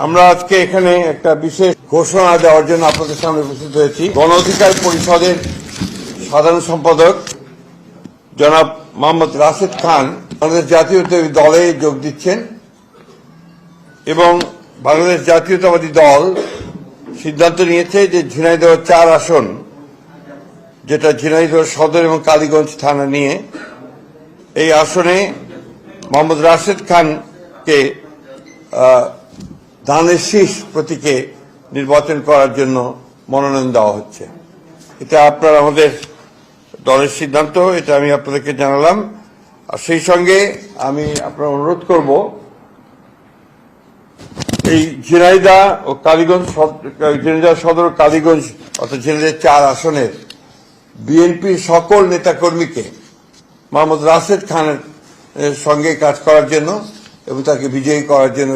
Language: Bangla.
আমরা আজকে এখানে একটা বিশেষ ঘোষণা দেওয়ার জন্য আপনাদের সামনে উপস্থিত হয়েছি। গণ অধিকার পরিষদের সাধারণ সম্পাদক জনাব মোহাম্মদ রাশেদ খান বাংলাদেশ জাতীয়তাবাদী দলে যোগ দিচ্ছেন এবং বাংলাদেশ জাতীয়তাবাদী দল সিদ্ধান্ত নিয়েছে যে ঝিনাইদহ ৪ আসন, যেটা ঝিনাইদহ সদর এবং কালীগঞ্জ থানা নিয়ে, এই আসনে মোহাম্মদ রাশেদ খানকে ধানের শীষ প্রতীকে নির্বাচন করার জন্য মনোনয়ন দেওয়া হচ্ছে। এটা আপনার আমাদের দলের সিদ্ধান্ত, এটা আমি আপনাদেরকে জানালাম। আর সেই সঙ্গে আমি আপনার অনুরোধ করব, এই ঝিনাইদহ ও কালীগঞ্জ, ঝিনাইদহ সদর ও কালীগঞ্জ অর্থাৎ ঝিনাইদহ ৪ আসনের বিএনপির সকল নেতাকর্মীকে মোহাম্মদ রাশেদ খানের সঙ্গে কাজ করার জন্য এবং তাকে বিজয়ী করার জন্য